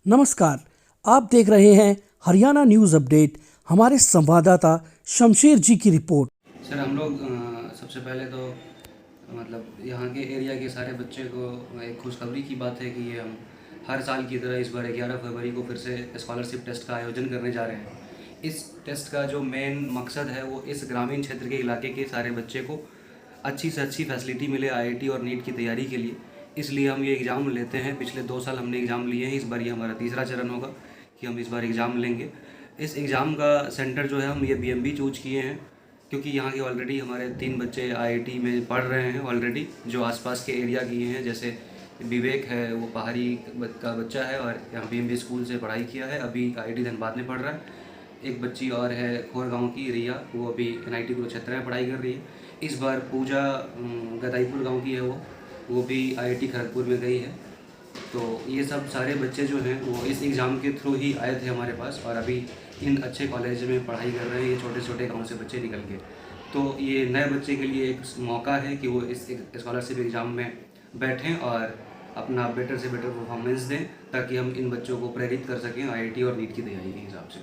नमस्कार, आप देख रहे हैं हरियाणा न्यूज़ अपडेट। हमारे संवाददाता शमशेर जी की रिपोर्ट। सर हम लोग सबसे पहले तो मतलब यहाँ के एरिया के सारे बच्चे को एक खुशखबरी की बात है कि ये हम हर साल की तरह इस बार 11 फरवरी को फिर से स्कॉलरशिप टेस्ट का आयोजन करने जा रहे हैं। इस टेस्ट का जो मेन मकसद है वो इस ग्रामीण क्षेत्र के इलाके के सारे बच्चे को अच्छी से अच्छी फैसिलिटी मिले आईआईटी और नीट की तैयारी के लिए। इसलिए हम ये एग्ज़ाम लेते हैं। पिछले 2 साल हमने एग्ज़ाम लिए हैं, इस बार ये हमारा तीसरा चरण होगा कि हम इस बार एग्ज़ाम लेंगे। इस एग्ज़ाम का सेंटर जो है हम ये बीएमबी चूज किए हैं क्योंकि यहाँ के ऑलरेडी हमारे 3 बच्चे आईआईटी में पढ़ रहे हैं ऑलरेडी, जो आसपास के एरिया की हैं। जैसे विवेक है, वो पहाड़ी का बच्चा है और यहाँ बीएमबी स्कूल से पढ़ाई किया है, अभी आईआईटी धनबाद में पढ़ रहा है। एक बच्ची और है खोर गांव की, रिया, वो अभी एनआईटी कुरुक्षेत्र में पढ़ाई कर रही है। इस बार पूजा गदाईपुर गांव की है, वो भी आईआईटी खड़गपुर में गई है। तो ये सब सारे बच्चे जो हैं वो इस एग्ज़ाम के थ्रू ही आए थे हमारे पास और अभी इन अच्छे कॉलेज में पढ़ाई कर रहे हैं, ये छोटे छोटे गांव से बच्चे निकल के। तो ये नए बच्चे के लिए एक मौका है कि वो इस स्कॉलरशिप एग्ज़ाम में बैठें और अपना बेटर से बेटर परफॉर्मेंस दें, ताकि हम इन बच्चों को प्रेरित कर सकें आईआईटी और नीट की तैयारी के हिसाब से।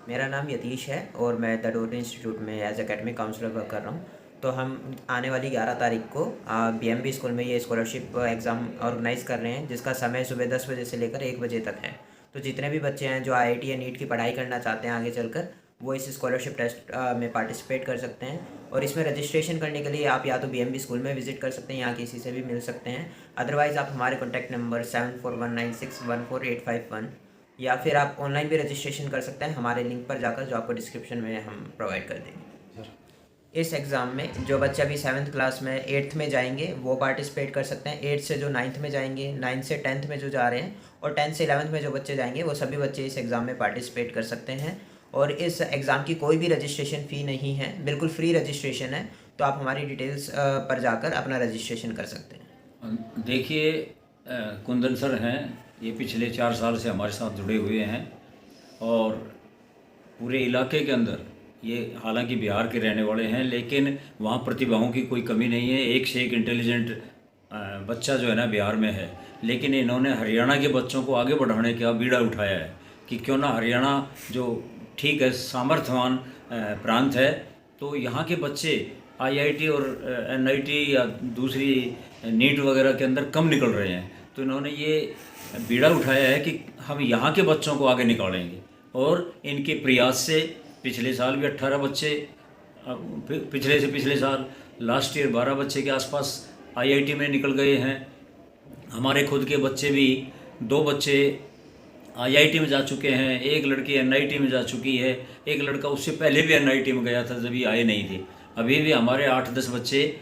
मेरा नाम यतीश है और मैं द डोर इंस्टीट्यूट में एज एकेडमिक काउंसलर वर्क कर रहा हूँ। तो हम आने वाली 11 तारीख को बीएमबी स्कूल में ये स्कॉलरशिप एग्ज़ाम ऑर्गेनाइज़ कर रहे हैं, जिसका समय सुबह 10 बजे से लेकर 1 बजे तक है। तो जितने भी बच्चे हैं जो आईआईटी या नीट की पढ़ाई करना चाहते हैं आगे चलकर, वो इस स्कॉलरशिप टेस्ट में पार्टिसिपेट कर सकते हैं। और इसमें रजिस्ट्रेशन करने के लिए आप या तो बीएमबी स्कूल में विजिट कर सकते हैं, यहाँ किसी से भी मिल सकते हैं। अदरवाइज़ आप हमारे कॉन्टैक्ट नंबर 7419614851 या फिर आप ऑनलाइन भी रजिस्ट्रेशन कर सकते हैं हमारे लिंक पर जाकर, जो आपको डिस्क्रिप्शन में हम प्रोवाइड कर देंगे। इस एग्ज़ाम में जो बच्चे अभी 7th क्लास में 8th में जाएंगे वो पार्टिसिपेट कर सकते हैं। 8th से जो 9th में जाएंगे, 9th से 10th में जो जा रहे हैं, और 10th से 11th में जो बच्चे जाएंगे, वो सभी बच्चे इस एग्ज़ाम में पार्टिसिपेट कर सकते हैं। और इस एग्ज़ाम की कोई भी रजिस्ट्रेशन फ़ी नहीं है, बिल्कुल फ्री रजिस्ट्रेशन है। तो आप हमारी डिटेल्स पर जाकर अपना रजिस्ट्रेशन कर सकते हैं। देखिए, कुंदन सर हैं, ये पिछले 4 साल से हमारे साथ जुड़े हुए हैं और पूरे इलाके के अंदर, ये हालांकि बिहार के रहने वाले हैं, लेकिन वहाँ प्रतिभाओं की कोई कमी नहीं है। एक से एक इंटेलिजेंट बच्चा जो है ना बिहार में है। लेकिन इन्होंने हरियाणा के बच्चों को आगे बढ़ाने का बीड़ा उठाया है कि क्यों ना हरियाणा जो ठीक है सामर्थ्यवान प्रांत है, तो यहाँ के बच्चे आईआईटी और एनआईटी या दूसरी नीट वगैरह के अंदर कम निकल रहे हैं। तो इन्होंने ये बीड़ा उठाया है कि हम यहाँ के बच्चों को आगे निकालेंगे। और इनके प्रयास से पिछले साल भी 18 बच्चे, पिछले से पिछले साल लास्ट ईयर 12 बच्चे के आसपास आईआईटी में निकल गए हैं। हमारे खुद के बच्चे भी 2 बच्चे आईआईटी में जा चुके हैं, एक लड़की एनआईटी में जा चुकी है, एक लड़का उससे पहले भी एनआईटी में गया था जब ये आए नहीं थे। अभी भी हमारे 8-10 बच्चे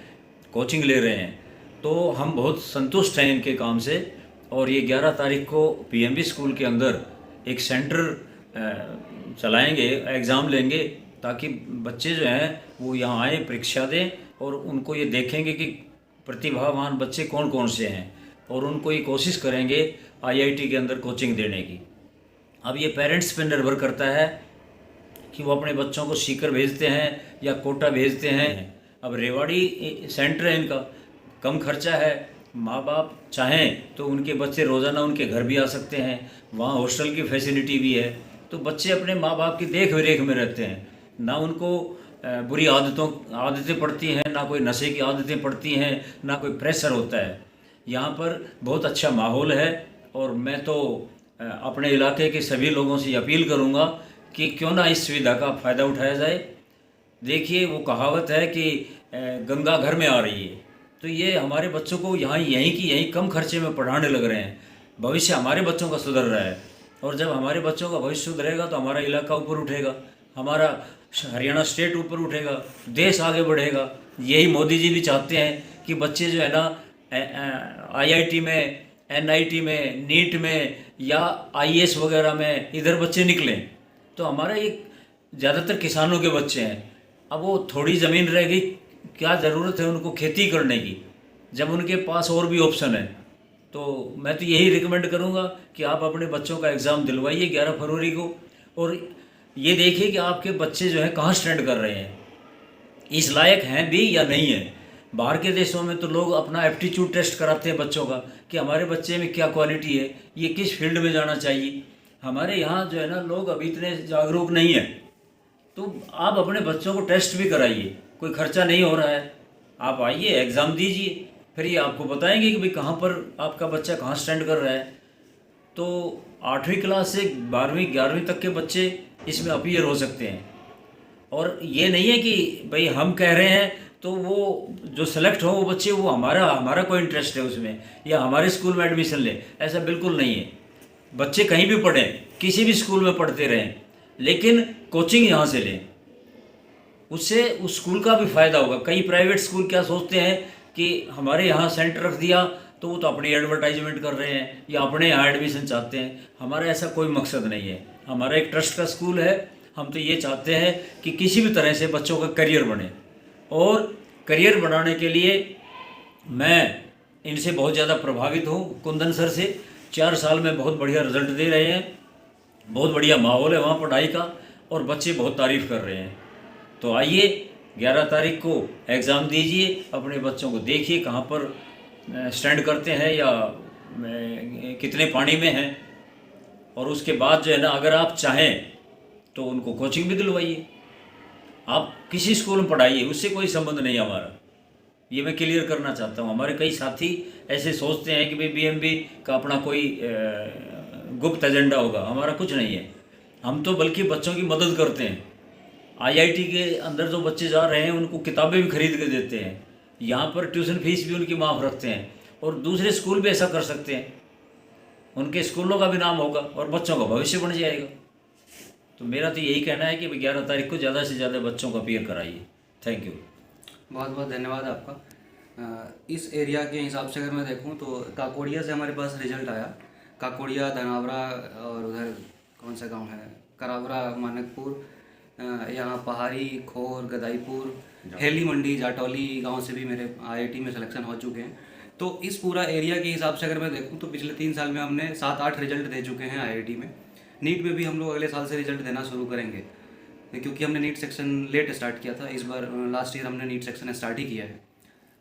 कोचिंग ले रहे हैं। तो हम बहुत संतुष्ट हैं इनके काम से। और ये 11 तारीख को बीएमबी स्कूल के अंदर एक सेंटर चलाएंगे, एग्ज़ाम लेंगे, ताकि बच्चे जो हैं वो यहाँ आए, परीक्षा दें और उनको ये देखेंगे कि प्रतिभावान बच्चे कौन कौन से हैं, और उनको ये कोशिश करेंगे आईआईटी के अंदर कोचिंग देने की। अब ये पेरेंट्स पे निर्भर करता है कि वो अपने बच्चों को सीकर भेजते हैं या कोटा भेजते हैं। अब रेवाड़ी सेंटर है इनका, कम खर्चा है, माँ बाप चाहें तो उनके बच्चे रोज़ाना उनके घर भी आ सकते हैं, वहाँ हॉस्टल की फैसिलिटी भी है। तो बच्चे अपने माँ बाप की देख रेख में रहते हैं, ना उनको बुरी आदतें पड़ती हैं, ना कोई नशे की आदतें पड़ती हैं, ना कोई प्रेशर होता है। यहाँ पर बहुत अच्छा माहौल है। और मैं तो अपने इलाके के सभी लोगों से अपील करूँगा कि क्यों ना इस सुविधा का फ़ायदा उठाया जाए। देखिए, वो कहावत है कि गंगा घर में आ रही है, तो ये हमारे बच्चों को यहीं की यहीं कम खर्चे में पढ़ाने लग रहे हैं। भविष्य हमारे बच्चों का सुधर रहा है, और जब हमारे बच्चों का भविष्य सुधरेगा तो हमारा इलाका ऊपर उठेगा, हमारा हरियाणा स्टेट ऊपर उठेगा, देश आगे बढ़ेगा। यही मोदी जी भी चाहते हैं कि बच्चे जो है ना आईआईटी में, एनआईटी में, नीट में या आईएएस वगैरह में इधर बच्चे निकलें। तो हमारा ये ज़्यादातर किसानों के बच्चे हैं। अब वो थोड़ी ज़मीन रह गई, क्या ज़रूरत है उनको खेती करने की, जब उनके पास और भी ऑप्शन है। तो मैं तो यही रिकमेंड करूंगा कि आप अपने बच्चों का एग्ज़ाम दिलवाइए 11 फरवरी को, और ये देखिए कि आपके बच्चे जो हैं कहाँ स्टैंड कर रहे हैं, इस लायक हैं भी या नहीं है। बाहर के देशों में तो लोग अपना एप्टीट्यूड टेस्ट कराते हैं बच्चों का कि हमारे बच्चे में क्या क्वालिटी है, ये किस फील्ड में जाना चाहिए। हमारे यहाँ जो है ना, लोग अभी इतने जागरूक नहीं हैं। तो आप अपने बच्चों को टेस्ट भी कराइए, कोई खर्चा नहीं हो रहा है। आप आइए, एग्ज़ाम दीजिए, फिर ये आपको बताएंगे कि भाई कहाँ पर आपका बच्चा कहाँ स्टैंड कर रहा है। तो 8वीं क्लास से 12वीं 11वीं तक के बच्चे इसमें अपीयर हो सकते हैं। और ये नहीं है कि भाई हम कह रहे हैं तो वो जो सेलेक्ट हो वो बच्चे, वो हमारा कोई इंटरेस्ट है उसमें या हमारे स्कूल में एडमिशन ले, ऐसा बिल्कुल नहीं है। बच्चे कहीं भी पढ़ें, किसी भी स्कूल में पढ़ते रहें, लेकिन कोचिंग यहाँ से लें, उससे उस स्कूल का भी फ़ायदा होगा। कई प्राइवेट स्कूल क्या सोचते हैं कि हमारे यहाँ सेंटर रख दिया तो वो तो अपनी एडवर्टाइजमेंट कर रहे हैं या अपने यहाँ एडमिशन चाहते हैं। हमारा ऐसा कोई मकसद नहीं है। हमारा एक ट्रस्ट का स्कूल है। हम तो ये चाहते हैं कि किसी भी तरह से बच्चों का करियर बने, और करियर बनाने के लिए मैं इनसे बहुत ज़्यादा प्रभावित हूँ। कुंदन सर से 4 साल में बहुत बढ़िया रिजल्ट दे रहे हैं, बहुत बढ़िया माहौल है वहाँ पढ़ाई का, और बच्चे बहुत तारीफ़ कर रहे हैं। तो आइए 11 तारीख को एग्ज़ाम दीजिए, अपने बच्चों को देखिए कहाँ पर स्टैंड करते हैं या कितने पानी में हैं, और उसके बाद जो है ना, अगर आप चाहें तो उनको कोचिंग भी दिलवाइए। आप किसी स्कूल में पढ़ाइए, उससे कोई संबंध नहीं है हमारा। ये मैं क्लियर करना चाहता हूँ। हमारे कई साथी ऐसे सोचते हैं कि भाई बीएमबी का अपना कोई गुप्त एजेंडा होगा। हमारा कुछ नहीं है। हम तो बल्कि बच्चों की मदद करते हैं। आईआईटी के अंदर जो बच्चे जा रहे हैं उनको किताबें भी खरीद के देते हैं, यहाँ पर ट्यूशन फीस भी उनकी माफ़ रखते हैं, और दूसरे स्कूल भी ऐसा कर सकते हैं। उनके स्कूलों का भी नाम होगा और बच्चों का भविष्य बन जाएगा। तो मेरा तो यही कहना है कि 11 तारीख को ज़्यादा से ज़्यादा बच्चों को अपीयर कराइए। Thank you. बहुत बहुत धन्यवाद आपका। इस एरिया के हिसाब से अगर मैं देखूं तो काकोड़िया से हमारे पास रिजल्ट आया। काकोड़िया, धनावरा और उधर कौन सा गांव है, करावरा, मानकपुर, यहाँ पहाड़ी, खोर, गदाईपुर, हेली मंडी, जाटौली गांव से भी मेरे आईआईटी में सिलेक्शन हो चुके हैं। तो इस पूरा एरिया के हिसाब से अगर मैं देखूं तो पिछले 3 साल में हमने 7-8 रिजल्ट दे चुके हैं आईआईटी में। नीट में भी हम लोग अगले साल से रिजल्ट देना शुरू करेंगे, क्योंकि हमने नीट सेक्शन लेट स्टार्ट किया था। इस बार लास्ट ईयर हमने नीट सेक्शन स्टार्ट ही किया है।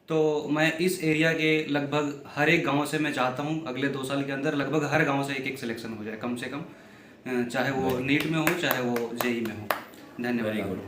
तो मैं इस एरिया के लगभग हर एक गांव से मैं चाहता हूं अगले 2 साल के अंदर लगभग हर गांव से एक सिलेक्शन हो जाए कम से कम, चाहे वो नीट में हो चाहे वो जेई में हो। धन्यवाद।